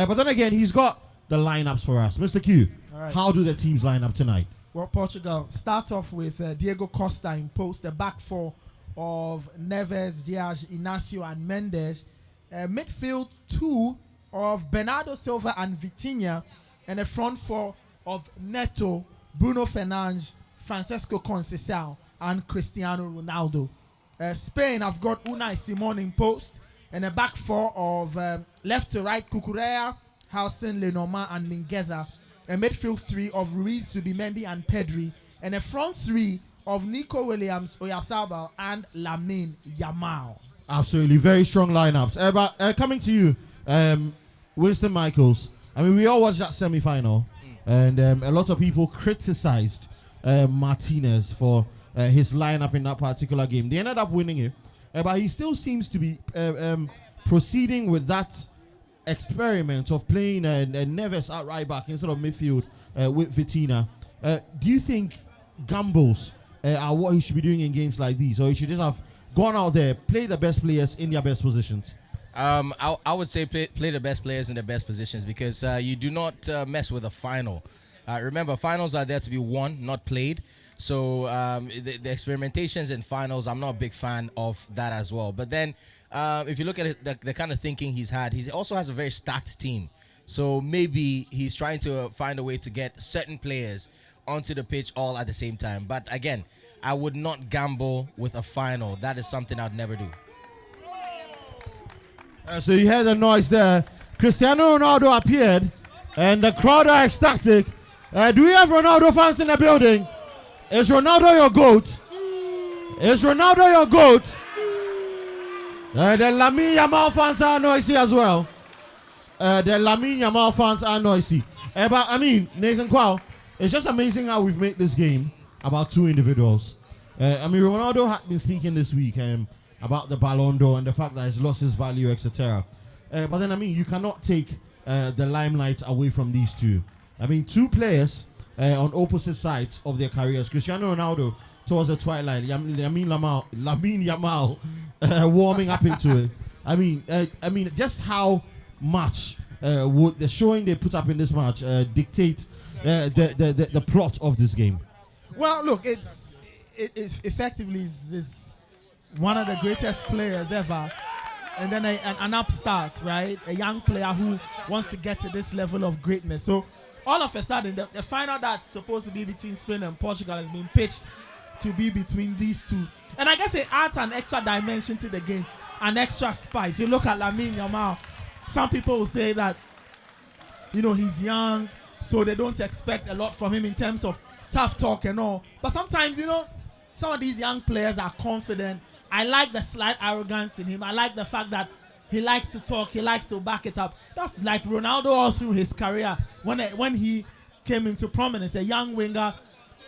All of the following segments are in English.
But then again, he's got the lineups for us. Mr. Q, right. How do the teams line up tonight? Well, Portugal start off with Diego Costa in post, the back four of Neves, Diaz, Inacio, and Mendes. Midfield two of Bernardo Silva and Vitinha, and a front four of Neto, Bruno Fernandes, Francesco Conceição, and Cristiano Ronaldo. Spain, I've got Unai Simon in post, and a back four of left to right Cucurella, Howson, Lenormand, and Mingueza. A midfield three of Ruiz, Zubimendi, and Pedri, and a front three of Nico Williams, Oyarzabal, and Lamine Yamal. Absolutely, very strong lineups. But coming to you, Winston Michaels. I mean, we all watched that semi-final, and a lot of people criticized Martinez for his lineup in that particular game. They ended up winning it, but he still seems to be proceeding with that experiment of playing Neves at right back instead of midfield with Vitinha. Do you think gambles are what he should be doing in games like these, or he should just have gone out there, play the best players in their best positions? I would say play the best players in their best positions, because you do not mess with a final. Remember, finals are there to be won, not played. So the experimentations in finals, I'm not a big fan of that as well. But then if you look at it, the kind of thinking he's had, he also has a very stacked team. So maybe he's trying to find a way to get certain players onto the pitch all at the same time. But again, I would not gamble with a final. That is something I'd never do. So you heard the noise there. Cristiano Ronaldo appeared, and the crowd are ecstatic. Do we have Ronaldo fans in the building? Is Ronaldo your GOAT? Is Ronaldo your GOAT? The Lamine Yamal fans are noisy as well. The Lamine Yamal fans are noisy. But I mean, Nathan Kwao, it's just amazing how we've made this game about two individuals. I mean, Ronaldo had been speaking this week about the Ballon d'Or and the fact that it's lost its value, etc. But then, I mean, you cannot take the limelight away from these two. I mean, two players on opposite sides of their careers. Cristiano Ronaldo towards the twilight. Lamine Yamal warming up into it. I mean, just how much would the showing they put up in this match dictate the plot of this game? Well, look, it effectively is one of the greatest players ever, and then an upstart, right? A young player who wants to get to this level of greatness. So all of a sudden, the final that's supposed to be between Spain and Portugal has been pitched to be between these two. And I guess it adds an extra dimension to the game, an extra spice. You look at Lamine Yamal, some people will say that, you know, he's young, so they don't expect a lot from him in terms of tough talk and all. But sometimes, you know, some of these young players are confident. I like the slight arrogance in him. I like the fact that he likes to talk. He likes to back it up. That's like Ronaldo all through his career. When he came into prominence, a young winger,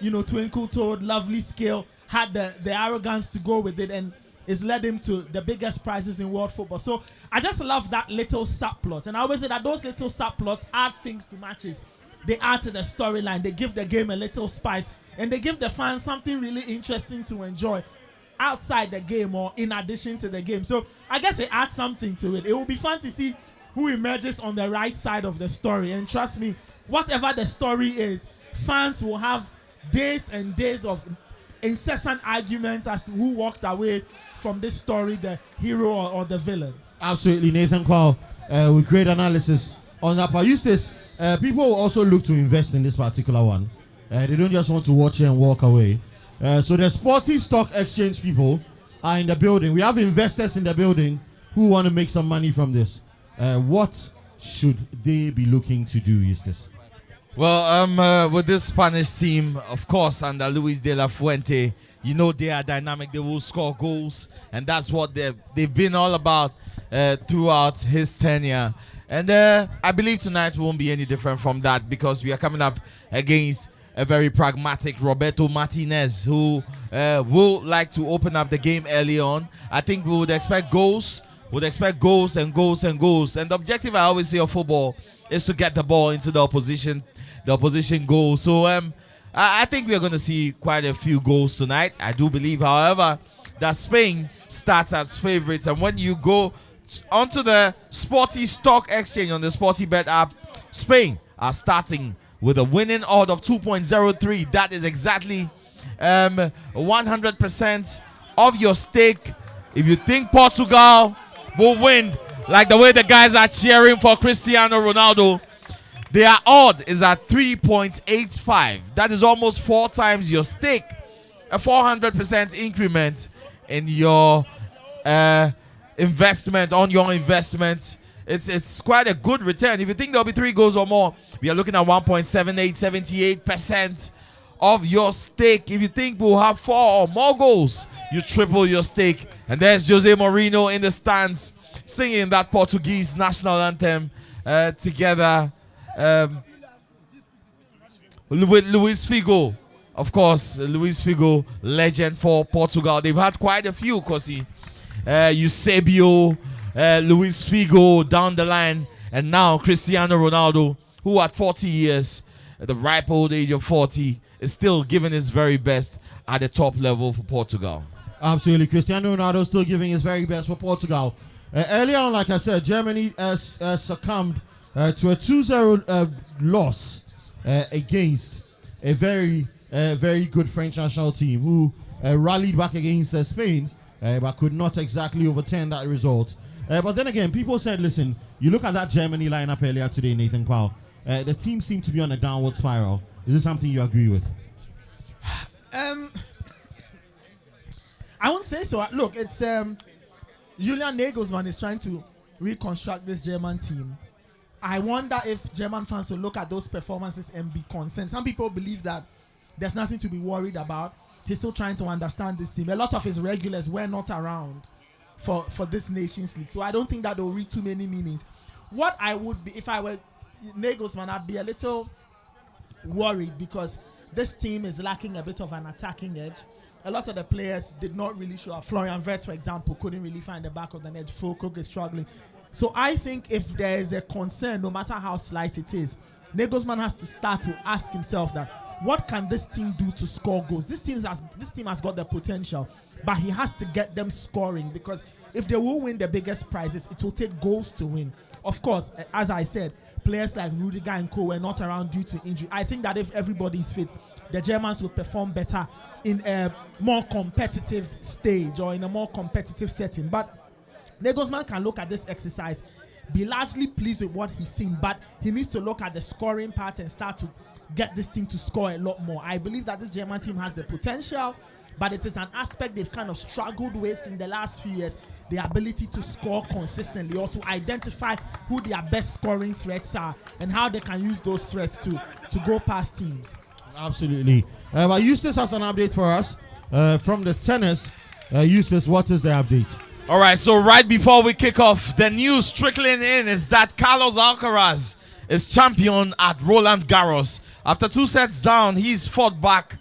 you know, twinkle-toed, lovely skill, had the arrogance to go with it, and it's led him to the biggest prizes in world football. So I just love that little subplot. And I always say that those little subplots add things to matches. They add to the storyline. They give the game a little spice. And they give the fans something really interesting to enjoy outside the game or in addition to the game. So I guess it adds something to it. It will be fun to see who emerges on the right side of the story. And trust me, whatever the story is, fans will have days and days of incessant arguments as to who walked away from this story, the hero or the villain. Absolutely, Nathan Kwao, with great analysis on that part. Eustace, people will also look to invest in this particular one. They don't just want to watch it and walk away. So the Sporting Stock Exchange people are in the building. We have investors in the building who want to make some money from this. What should they be looking to do, Eustace? Well, with this Spanish team, of course, under Luis de la Fuente, you know they are dynamic. They will score goals, and that's what they've been all about throughout his tenure. And I believe tonight won't be any different from that, because we are coming up against a very pragmatic Roberto Martinez, who will like to open up the game early on. I think we would expect goals. Would expect goals and goals and goals. And the objective, I always say, of football is to get the ball into the opposition goal. So I think we are going to see quite a few goals tonight. I do believe, however, that Spain starts as favorites. And when you go onto the Sporty Stock Exchange on the Sporty Bet app. Spain are starting with a winning odd of 2.03. That is exactly 100% of your stake. If you think Portugal will win, like the way the guys are cheering for Cristiano Ronaldo, their odd is at 3.85. That is almost 4 times your stake. A 400% increment in your investment, on your investment. It's quite a good return. If you think there'll be 3 goals or more, we are looking at 78% of your stake. If you think we'll have 4 or more goals, you triple your stake. And there's Jose Mourinho in the stands singing that Portuguese national anthem together with Luis Figo. Of course, Luis Figo, legend for Portugal. They've had quite a few, Kosi. Eusebio, Luis Figo down the line, and now Cristiano Ronaldo, who at 40 years, at the ripe old age of 40, is still giving his very best at the top level for Portugal. Absolutely. Cristiano Ronaldo still giving his very best for Portugal. Earlier on, like I said, Germany succumbed to a 2-0 loss against a very good French national team who rallied back against Spain, but could not exactly overturn that result. But then again, people said, listen, you look at that Germany lineup earlier today, Nathan Kwao, the team seemed to be on a downward spiral. Is this something you agree with? I won't say so. Look, it's Julian Nagelsmann is trying to reconstruct this German team. I wonder if German fans will look at those performances and be concerned. Some people believe that there's nothing to be worried about. He's still trying to understand this team. A lot of his regulars were not around for this Nations League. So I don't think that they'll read too many meanings. What I would be, if I were Nagelsmann, I'd be a little worried because this team is lacking a bit of an attacking edge. A lot of the players did not really show up. Florian Wirtz, for example, couldn't really find the back of the net. Phil Cook is struggling. So I think if there is a concern, no matter how slight it is, Nagelsmann has to start to ask himself that, what can this team do to score goals? This team has got the potential, but he has to get them scoring, because if they will win the biggest prizes, it will take goals to win. Of course, as I said, players like Rudiger and Co were not around due to injury. I think that if everybody's fit, the Germans will perform better in a more competitive stage or in a more competitive setting. But Nagelsmann can look at this exercise, be largely pleased with what he's seen, but he needs to look at the scoring part and start to get this team to score a lot more. I believe that this German team has the potential, but it is an aspect they've kind of struggled with in the last few years, the ability to score consistently or to identify who their best scoring threats are and how they can use those threats to go past teams. Absolutely. But Eustace has an update for us from the tennis. Eustace, what is the update? All right, so right before we kick off, the news trickling in is that Carlos Alcaraz is champion at Roland Garros. After 2 sets down, he's fought back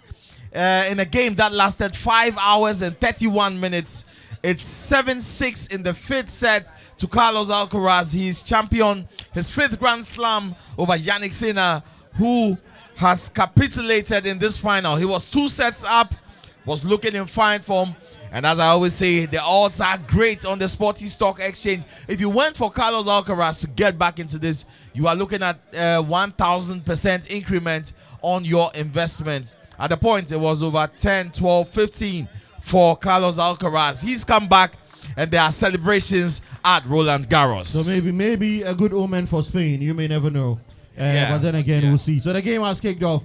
in a game that lasted 5 hours and 31 minutes. It's 7-6 in the 5th set to Carlos Alcaraz. He's champion, his 5th Grand Slam over Yannick Sinner, who has capitulated in this final. He was 2 sets up, was looking in fine form. And as I always say, the odds are great on the Sporty Stock Exchange. If you went for Carlos Alcaraz to get back into this, you are looking at 1,000% increment on your investment. At the point, it was over 10, 12, 15 for Carlos Alcaraz. He's come back, and there are celebrations at Roland Garros. So maybe a good omen for Spain. You may never know. But then again, we'll see. So the game has kicked off.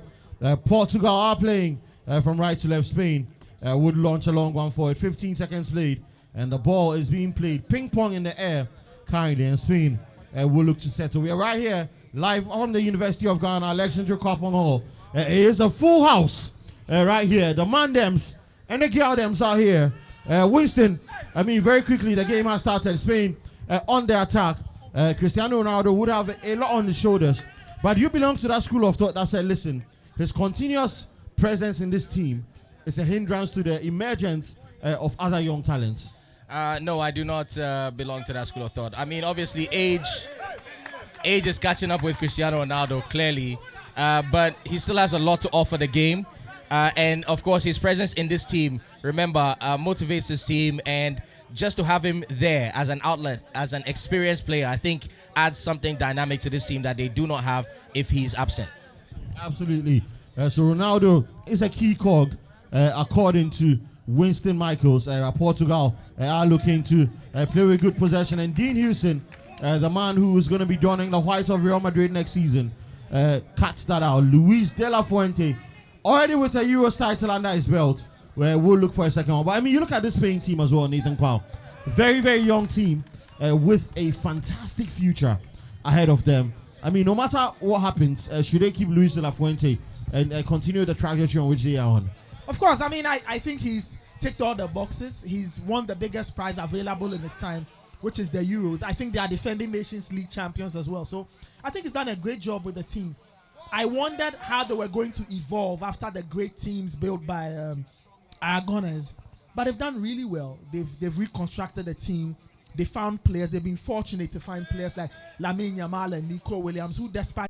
Portugal are playing from right to left. Spain would launch a long one forward. 15 seconds played, and the ball is being played ping pong in the air currently, and Spain will look to settle. We are right here live on the University of Ghana, Alexander Kwapong Hall. It is a full house right here. The man-dems and the girl-dems are here. Winston, very quickly, the game has started. Spain on the attack. Cristiano Ronaldo would have a lot on his shoulders, but you belong to that school of thought that said, listen, his continuous presence in this team is a hindrance to the emergence of other young talents. No, I do not belong to that school of thought. Obviously, age is catching up with Cristiano Ronaldo, clearly, but he still has a lot to offer the game. And, of course, his presence in this team, remember, motivates this team, and just to have him there as an outlet, as an experienced player, I think adds something dynamic to this team that they do not have if he's absent. Absolutely. So Ronaldo is a key cog, according to Winston Michaels. Portugal are looking to play with good possession. And Dean Houston, the man who is going to be donning the white of Real Madrid next season, cuts that out. Luis De La Fuente, already with a Euros title under his belt, where we'll look for a second one. But I mean, you look at this Spain team as well, Nathan Kwao. Very, very young team with a fantastic future ahead of them. I mean, no matter what happens, should they keep Luis De La Fuente and continue the trajectory on which they are on? Of course, I mean, I think he's ticked all the boxes. He's won the biggest prize available in his time, which is the Euros. I think they are defending Nations League champions as well. So I think he's done a great job with the team. I wondered how they were going to evolve after the great teams built by our Gunners. But they've done really well. They've reconstructed the team. They found players. They've been fortunate to find players like Lamine Yamal and Nico Williams, who despite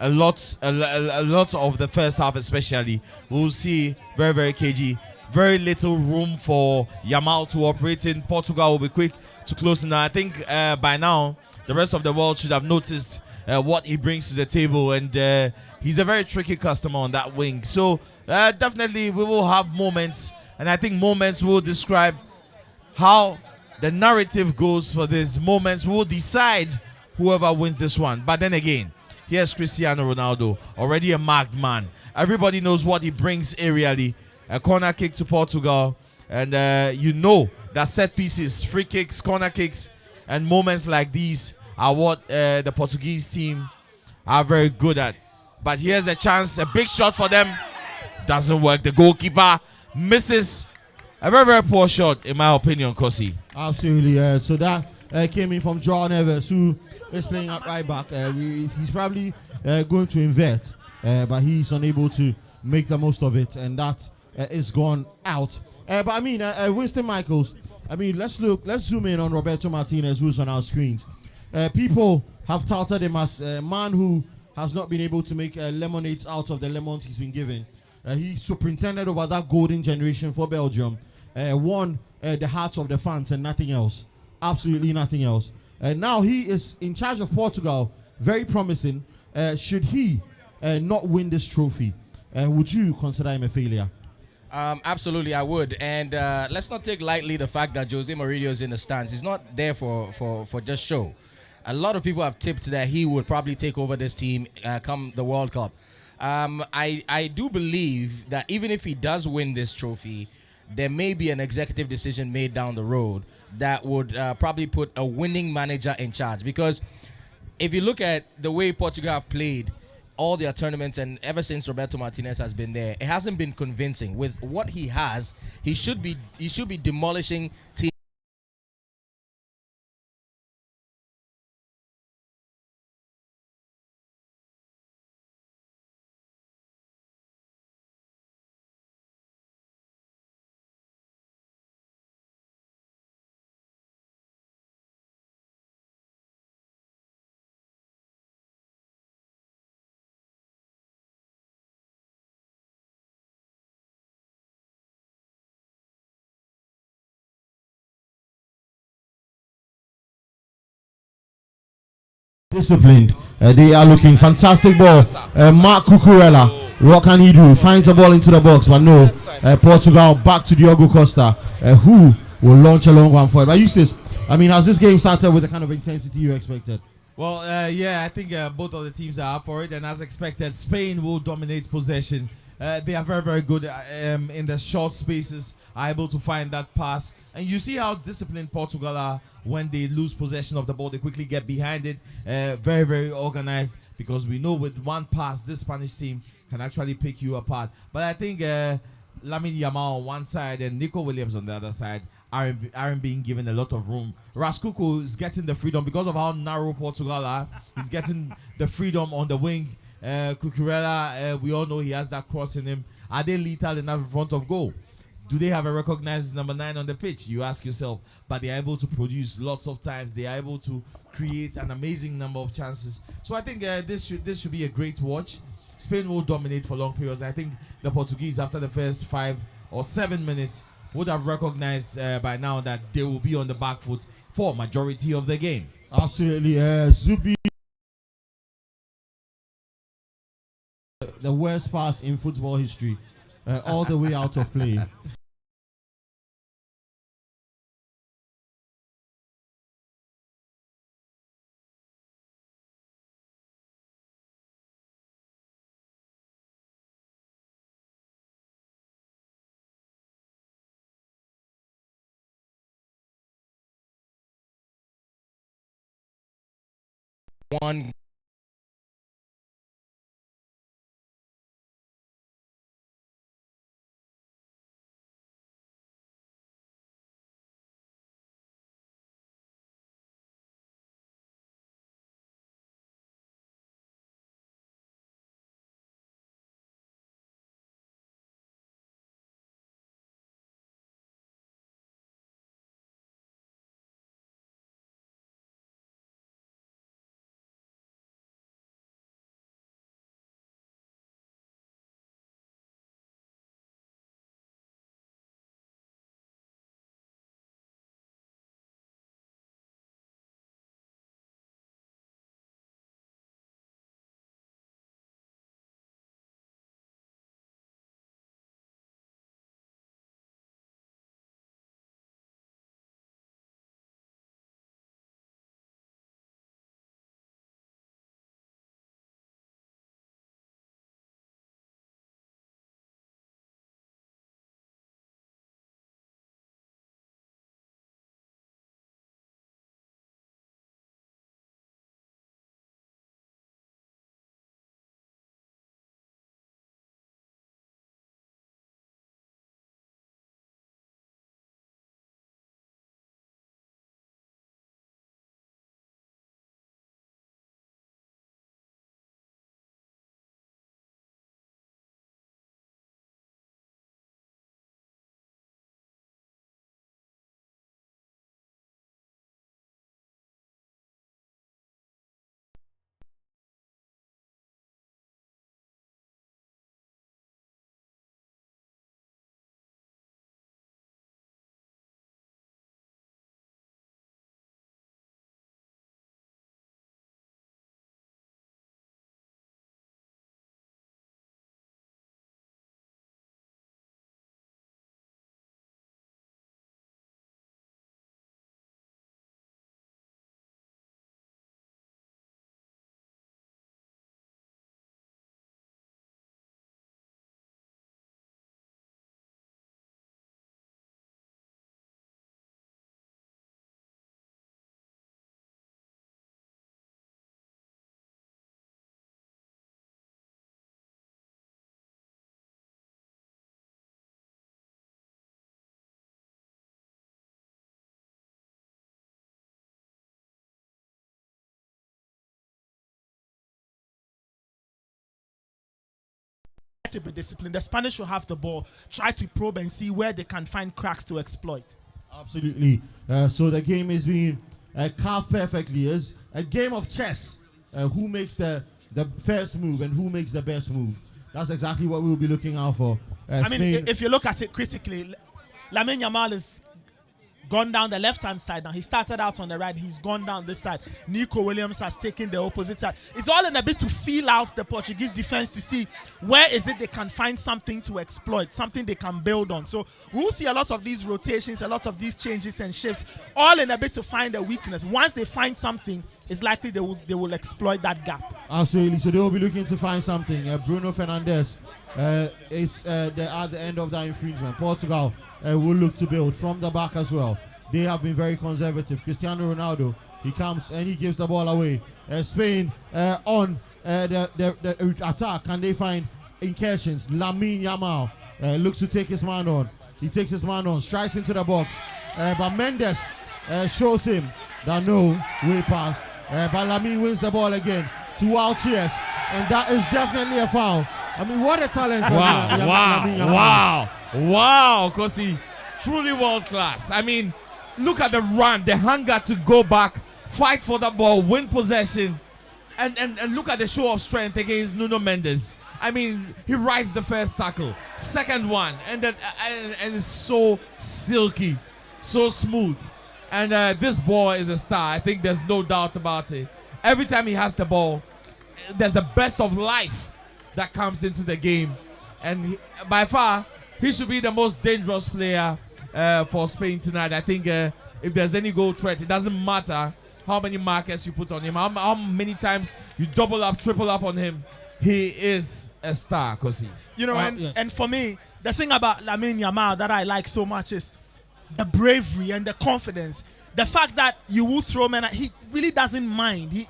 a lot of the first half especially, we'll see very, very cagey. Very little room for Yamal to operate in. Portugal will be quick to close in. I think by now, the rest of the world should have noticed what he brings to the table. And he's a very tricky customer on that wing. So definitely we will have moments. And I think moments will describe how the narrative goes for these moments. Will decide whoever wins this one. But then again, here's Cristiano Ronaldo, already a marked man. Everybody knows what he brings aerially. A corner kick to Portugal. And you know that set pieces, free kicks, corner kicks, and moments like these are what the Portuguese team are very good at. But here's a chance, a big shot for them. Doesn't work. The goalkeeper misses. A very, very poor shot, in my opinion, Kosi. Absolutely. So that came in from John Evers, who is playing at right back. He's probably going to invert, but he's unable to make the most of it, and that is gone out. But I mean, Winston Michaels, I mean, let's zoom in on Roberto Martinez, who's on our screens. People have touted him as a man who has not been able to make lemonade out of the lemons he's been given. He superintended over that golden generation for Belgium, won the hearts of the fans and nothing else. Absolutely nothing else. Now he is in charge of Portugal, very promising. Should he not win this trophy, would you consider him a failure? Absolutely, I would. And let's not take lightly the fact that Jose Mourinho is in the stands. He's not there for just show. A lot of people have tipped that he would probably take over this team come the World Cup. I do believe that even if he does win this trophy, there may be an executive decision made down the road that would probably put a winning manager in charge. Because if you look at the way Portugal have played all their tournaments, and ever since Roberto Martinez has been there, it hasn't been convincing. With what he has, he should be demolishing teams. disciplined. They are looking fantastic ball. Mark Cucurella, what can he do? Finds the ball into the box, but no. Portugal back to Diogo Costa, who will launch a long one for it. But Eustace, I mean, has this game started with the kind of intensity you expected? Well, yeah, I think both of the teams are up for it, and as expected, Spain will dominate possession. They are very, very good in the short spaces, are able to find that pass. And you see how disciplined Portugal are when they lose possession of the ball. They quickly get behind it. Very, very organized, because we know with one pass, this Spanish team can actually pick you apart. But I think Lamine Yamal on one side and Nico Williams on the other side aren't being given a lot of room. Raskuku is getting the freedom because of how narrow Portugal are. He's getting the freedom on the wing. Cucurella, we all know he has that cross in him. Are they lethal enough in front of goal? Do they have a recognized number 9 on the pitch? You ask yourself. But they are able to produce lots of times. They are able to create an amazing number of chances. So I think this should be a great watch. Spain will dominate for long periods. I think the Portuguese, after the first 5 or 7 minutes, would have recognized by now that they will be on the back foot for majority of the game. Absolutely. Zubi, the worst pass in football history, all the way out of play. One. To be disciplined. The Spanish will have the ball, try to probe and see where they can find cracks to exploit. Absolutely. So the game is being carved perfectly. It's a game of chess. Who makes the first move and who makes the best move? That's exactly what we'll be looking out for. I mean, if you look at it critically, Lamine Yamal is gone down the left-hand side. Now he started out on the right. He's gone down this side. Nico Williams has taken the opposite side. It's all in a bit to feel out the Portuguese defense to see where is it they can find something to exploit, something they can build on. So we'll see a lot of these rotations, a lot of these changes and shifts, all in a bit to find a weakness. Once they find something, it's likely they will exploit that gap. Absolutely. So they will be looking to find something. Bruno Fernandes is at the end of that infringement. Portugal will look to build from the back as well. They have been very conservative. Cristiano Ronaldo, he comes and he gives the ball away. Spain on the attack. Can they find incursions? Lamine Yamal looks to take his man on. He takes his man on, strikes into the box. But Mendes shows him that no way past. But Lamine wins the ball again. 2 out cheers. And that is definitely a foul. I mean, what a talent. Wow, Kosi. Truly world class. I mean, look at the run, the hunger to go back, fight for the ball, win possession, and look at the show of strength against Nuno Mendes. I mean, he rides the first tackle, second one, and then and it's so silky, so smooth. And this boy is a star. I think there's no doubt about it. Every time he has the ball, there's a burst of life that comes into the game. And by far, he should be the most dangerous player for Spain tonight. I think if there's any goal threat, it doesn't matter how many markers you put on him, how many times you double up, triple up on him. He is a star, Kosi. You know, and for me, the thing about Lamine Yamal that I like so much is the bravery and the confidence. The fact that you will throw him, and he really doesn't mind.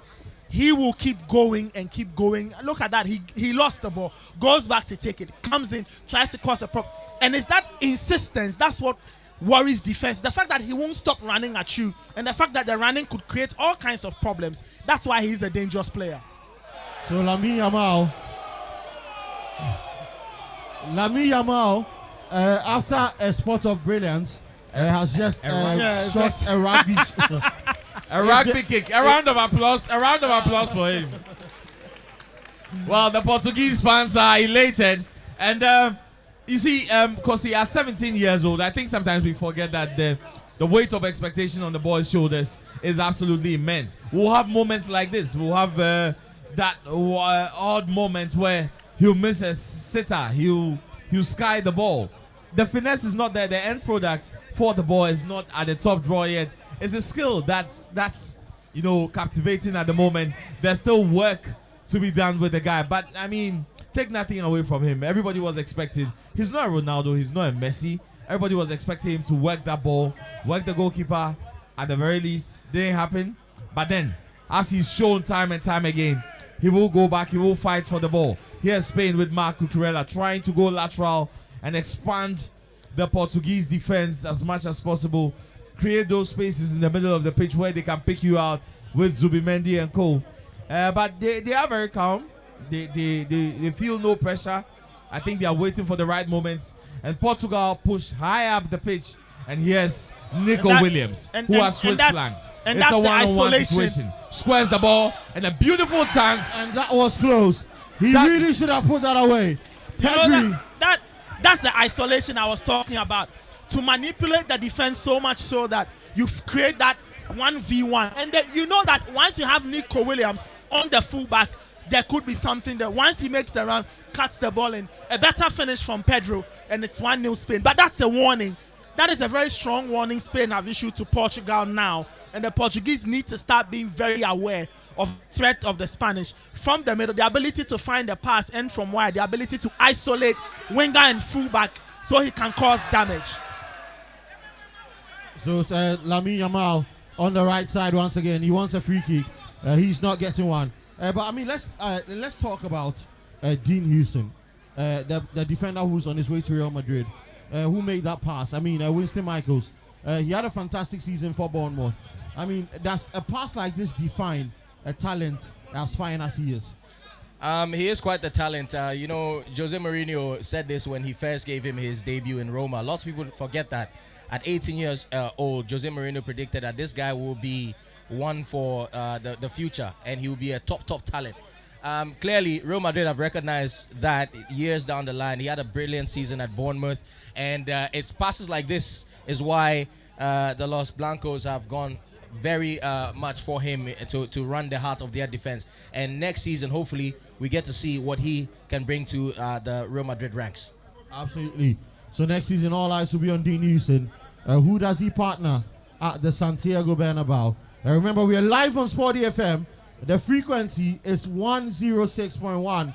He will keep going and keep going. Look at that. He lost the ball, goes back to take it, comes in, tries to cause a problem. And it's that insistence. That's what worries defense. The fact that he won't stop running at you, and the fact that the running could create all kinds of problems. That's why he's a dangerous player. So Lamine Yamal, after a spot of brilliance, has just shot a rugby. A rugby kick. A round of applause. A round of applause for him. Well, the Portuguese fans are elated. And you see, because he is 17 years old, I think sometimes we forget that the weight of expectation on the boy's shoulders is absolutely immense. We'll have moments like this. We'll have that odd moment where he'll miss a sitter. He'll sky the ball. The finesse is not there. The end product for the ball is not at the top draw yet. It's a skill that's captivating at the moment. There's still work to be done with the guy. But, I mean, take nothing away from him. Everybody was expecting. He's not a Ronaldo. He's not a Messi. Everybody was expecting him to work that ball, work the goalkeeper. At the very least, didn't happen. But then, as he's shown time and time again, he will go back. He will fight for the ball. Here's Spain with Marc Cucurella trying to go lateral and expand the Portuguese defense as much as possible. Create those spaces in the middle of the pitch where they can pick you out with Zubimendi and co. But they are very calm. They feel no pressure. I think they are waiting for the right moments. And Portugal push high up the pitch. And here's Nico Williams, who has swift flanks. It's a one-on-one situation. Squares the ball and a beautiful chance. And that was close. He really should have put that away. That's the isolation I was talking about. To manipulate the defense so much so that you create that 1v1. And then you know that once you have Nico Williams on the fullback, there could be something that once he makes the run, cuts the ball in. A better finish from Pedro, and it's 1-0 Spain. But that's a warning. That is a very strong warning Spain have issued to Portugal now. And the Portuguese need to start being very aware of the threat of the Spanish from the middle, the ability to find the pass and from wide, the ability to isolate winger and fullback so he can cause damage. So Lamine Yamal on the right side once again. He wants a free kick. He's not getting one. But I mean, let's talk about Dean Houston, the defender who's on his way to Real Madrid, who made that pass. I mean, Winston Michaels. He had a fantastic season for Bournemouth. I mean, does a pass like this define a talent as fine as he is? He is quite the talent. Jose Mourinho said this when he first gave him his debut in Roma. Lots of people forget that. At 18 years old, Jose Mourinho predicted that this guy will be one for the future, and he will be a top talent. Clearly, Real Madrid have recognized that years down the line. He had a brilliant season at Bournemouth, and it's passes like this is why the Los Blancos have gone very much for him to run the heart of their defense. And next season, hopefully, we get to see what he can bring to the Real Madrid ranks. Absolutely. So next season, all eyes will be on Dean Houston. Who does he partner at the Santiago Bernabeu? Remember, we are live on Sporty FM. The frequency is 106.1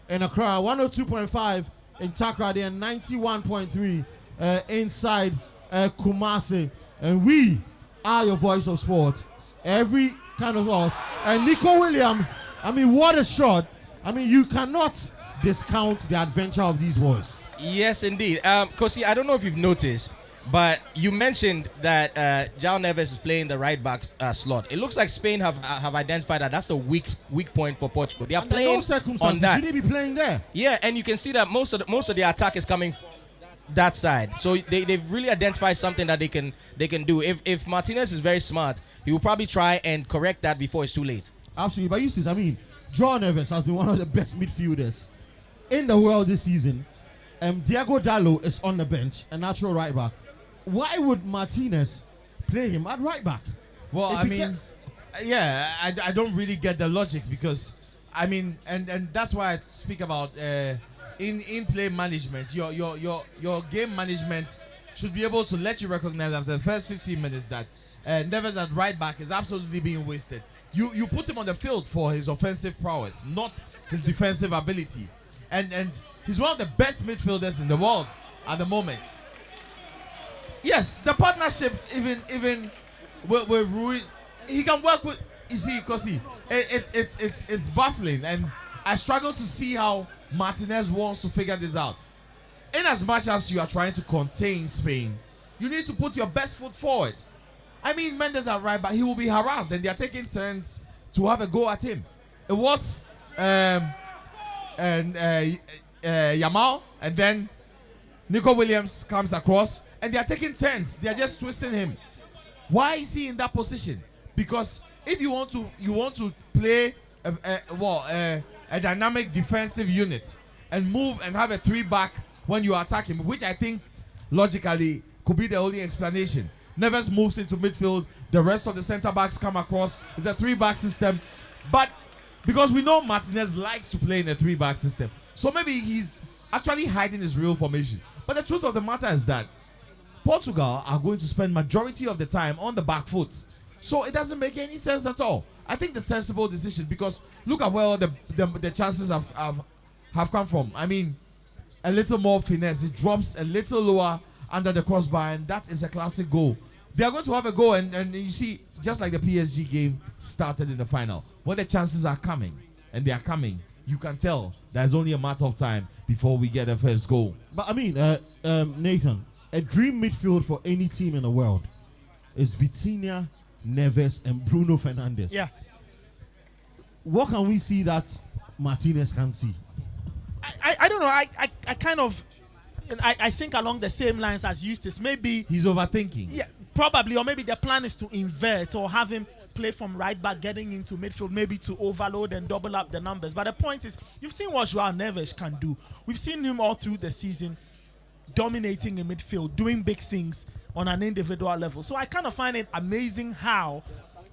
in Accra, 102.5 in Takrady, and 91.3 inside Kumasi. And we are your voice of sport. Every kind of loss. And Nico Williams, I mean, what a shot. I mean, you cannot discount the adventure of these boys. Yes, indeed. Kosi, I don't know if you've noticed, but you mentioned that João Neves is playing the right back slot. It looks like Spain have identified that that's a weak point for Portugal. They are Under playing no circumstances on that. should he be playing there? Yeah, and you can see that most of the attack is coming that side. So they've really identified something that they can do. If Martinez is very smart, he will probably try and correct that before it's too late. Absolutely. But Eustace, I mean, João Neves has been one of the best midfielders in the world this season. Diego Dallo is on the bench, a natural right back. Why would Martinez play him at right back? Well, I mean, yeah, I don't really get the logic because, I mean, and that's why I speak about in play management. Your game management should be able to let you recognize after the first 15 minutes that Neves at right back is absolutely being wasted. You put him on the field for his offensive prowess, not his defensive ability. And he's one of the best midfielders in the world at the moment. Yes, the partnership even with Ruiz, he can work with. You see, because it's baffling, and I struggle to see how Martinez wants to figure this out. In as much as you are trying to contain Spain, you need to put your best foot forward. I mean, Mendes at right back, he will be harassed, and they are taking turns to have a go at him. It was Yamal, and then Nico Williams comes across, and they are taking turns. They are just twisting him. Why is he in that position? Because if you want to play a dynamic defensive unit and move and have a 3-back when you attack him, which I think logically could be the only explanation. Neves moves into midfield. The rest of the center backs come across. It's a 3-back system, but because we know Martinez likes to play in a 3-back system, so maybe he's actually hiding his real formation. But the truth of the matter is that Portugal are going to spend majority of the time on the back foot. So it doesn't make any sense at all. I think the sensible decision, because look at where the chances have come from. I mean, a little more finesse. It drops a little lower under the crossbar, and that is a classic goal. They are going to have a goal, and you see, just like the PSG game started in the final, when the chances are coming, and they are coming, you can tell there's only a matter of time before we get a first goal. But I mean, Nathan, a dream midfield for any team in the world is Vitinha, Neves, and Bruno Fernandes. Yeah. What can we see that Martinez can see? I don't know. I kind of, I think along the same lines as Eustace. Maybe He's overthinking. yeah, probably, or maybe the plan is to invert or have him play from right back, getting into midfield, maybe to overload and double up the numbers. But the point is, you've seen what João Neves can do. We've seen him all through the season, dominating in midfield, doing big things on an individual level. So I kind of find it amazing how,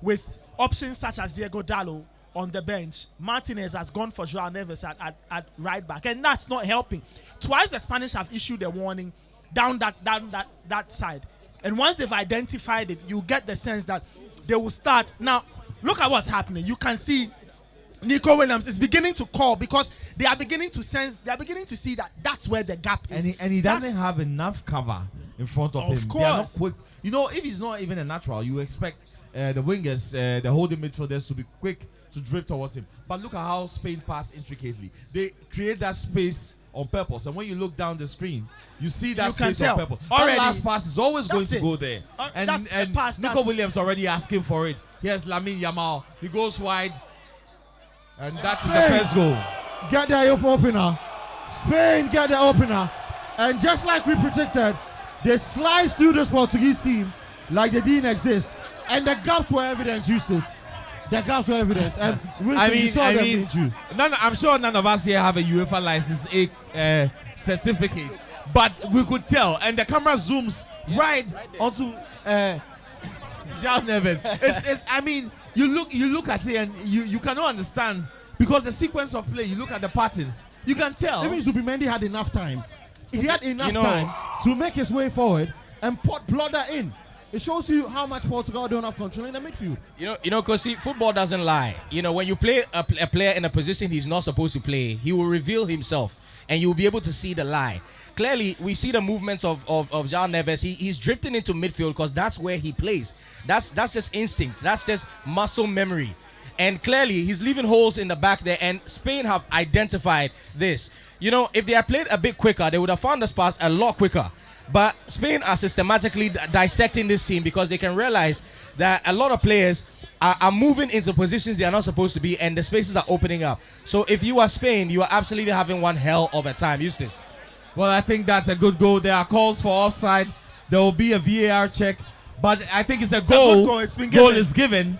with options such as Diego Dallo on the bench, Martinez has gone for João Neves at right back, and that's not helping. Twice the Spanish have issued a warning down that side, and once they've identified it, you get the sense that they will start. Now, look at what's happening. You can see Nico Williams is beginning to call because they are beginning to sense, they are beginning to see that that's where the gap is. And he doesn't have enough cover in front of him. Of They are not course. quick. You know, if he's not even a natural, you expect the wingers, the holding midfielders to be quick to drift towards him. But look at how Spain pass intricately. They create that space on purpose, and when you look down the screen, you see that You can space on tell. purpose. Already. That last pass is always going That's to it. go there. That's a And pass, Nico that's- Williams already asking for it. Here's Lamine Yamal. He goes wide, and that is the Spain. first goal. Get their opener. Spain get the opener. And just like we predicted, they sliced through this Portuguese team like they didn't exist. And the gaps were evident, Eustace. The gaps were evident. And Winston, you saw them, didn't you? I'm sure none of us here have a UEFA license A certificate, but we could tell, and the camera zooms right onto João Neves. I mean, you look at it and you cannot understand because the sequence of play. You look at the patterns. You can tell. Even Zubimendi had enough time. He had enough time to make his way forward and put Blooder in. It shows you how much Portugal don't have control in the midfield. Because football doesn't lie. When you play a player in a position he's not supposed to play, he will reveal himself, and you'll be able to see the lie. Clearly, we see the movements of João Neves. He's drifting into midfield because that's where he plays. That's just instinct. That's just muscle memory. And clearly, he's leaving holes in the back there, and Spain have identified this. If they had played a bit quicker, they would have found the spots a lot quicker. But Spain are systematically dissecting this team because they can realize that a lot of players are moving into positions they are not supposed to be, and the spaces are opening up. So if you are Spain, you are absolutely having one hell of a time. Eustace. Well, I think that's a good goal. There are calls for offside. There will be a VAR check. But I think it's a goal. Goal. It's been Goal given. is given.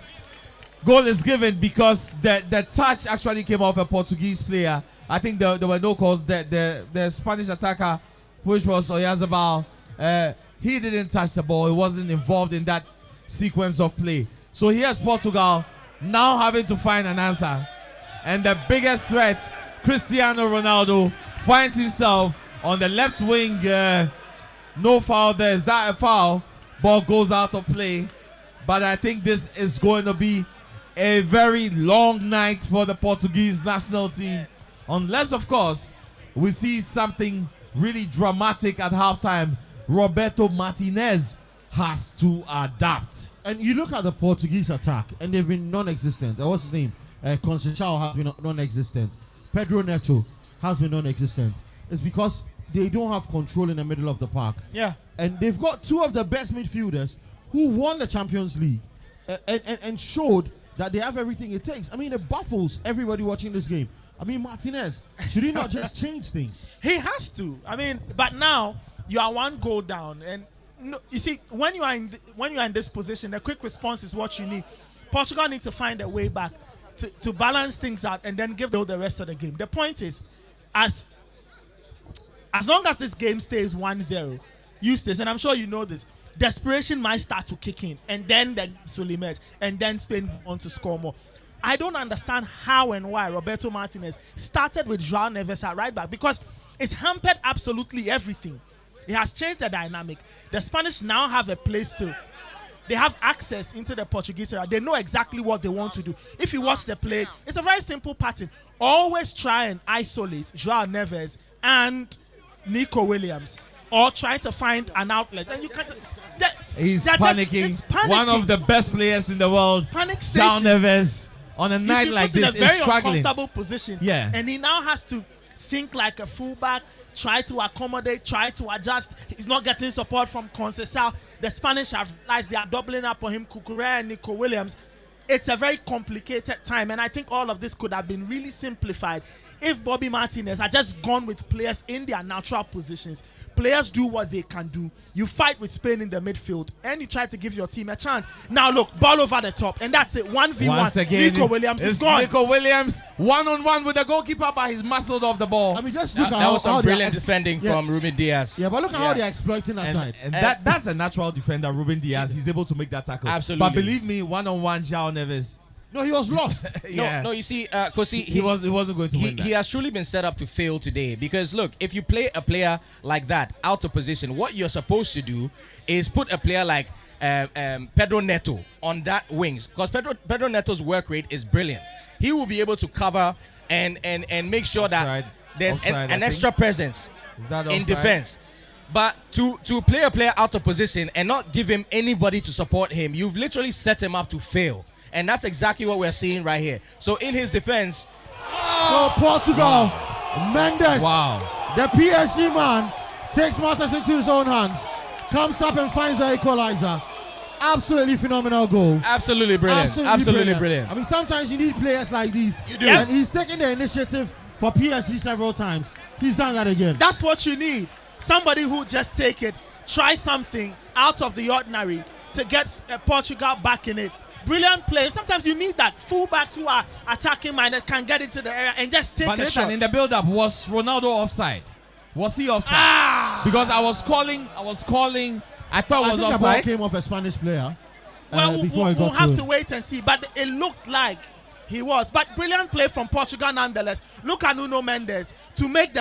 Goal is given because the touch actually came off a Portuguese player. I think there were no calls. The Spanish attacker, which was Oyarzabal, he didn't touch the ball. He wasn't involved in that sequence of play. So here's Portugal now having to find an answer. And the biggest threat, Cristiano Ronaldo, finds himself on the left wing. No foul there. Is that a foul? Ball goes out of play. But I think this is going to be a very long night for the Portuguese national team. Unless, of course, we see something really dramatic at halftime. Roberto Martinez has to adapt. And you look at the Portuguese attack, and they've been non-existent. What's his name? Conceição has been non-existent. Pedro Neto has been non-existent. It's because they don't have control in the middle of the park. Yeah. And they've got two of the best midfielders who won the Champions League and showed that they have everything it takes. I mean, it baffles everybody watching this game. I mean, Martinez, should he not just change things? He has to. I mean, but now you are one goal down, and you see, when you are in this position, the quick response is what you need. Portugal need to find a way back to balance things out and then give the rest of the game. The point is, as long as this game stays 1-0, Eustace, and I'm sure you know this, desperation might start to kick in, and then the games will emerge, and then Spain want to score more. I don't understand how and why Roberto Martinez started with João Neves at right back, because it's hampered absolutely everything. It has changed the dynamic. The Spanish now have a place they have access into the Portuguese area. They know exactly what they want to do. If you watch the play, it's a very simple pattern. Always try and isolate João Neves and Nico Williams, or try to find an outlet. And you can't. He's panicking. It's panicking. One of the best players in the world, Panic João station. Neves, on a night like this, in a very is struggling. uncomfortable position. Yeah. And he now has to think like a fullback, try to accommodate, try to adjust. He's not getting support from Conceição. The Spanish have realized they are doubling up on him, Cucurella and Nico Williams. It's a very complicated time, and I think all of this could have been really simplified if Bobby Martinez had just gone with players in their natural positions. Players do what they can do. You fight with Spain in the midfield, and you try to give your team a chance. Now look, ball over the top, and that's it. 1v1. Once again, Nico Williams is it's gone. Nico Williams, one-on-one with the goalkeeper, but he's muscled off the ball. I mean, just look at That was some how brilliant defending from Ruben Diaz. Yeah, but look at how they're exploiting that side. And that's a natural defender, Ruben Diaz. He's able to make that tackle. Absolutely. But believe me, one-on-one, João Neves. No, he was lost. No, you see, Kosi, He wasn't going to win that. He has truly been set up to fail today, because look, if you play a player like that out of position, what you're supposed to do is put a player like Pedro Neto on that wings, because Pedro Neto's work rate is brilliant. He will be able to cover and make sure Offside. that there's Offside, an I extra presence Is that in offside? defense. But to play a player out of position and not give him anybody to support him, you've literally set him up to fail. And that's exactly what we're seeing right here. So in his defense, So Portugal, Mendes, Wow. the PSG man, takes matters into his own hands, comes up and finds the equalizer. Absolutely phenomenal goal. absolutely brilliant. Absolutely brilliant. I mean, sometimes you need players like these. You do. And he's taken the initiative for PSG several times. He's done that again. That's what you need. Somebody who just take it, try something out of the ordinary to get Portugal back in it. Brilliant play. Sometimes you need that. Fullbacks who are attacking minded can get into the area and just take But a Nathan, shot. in the build-up, was Ronaldo offside? Was he offside? Because I was calling I thought I it was think the ball offside. came off a Spanish player Well, before it we'll got have to to him. wait and see. But it looked like he was. But brilliant play from Portugal nonetheless. Look at Nuno Mendes to make the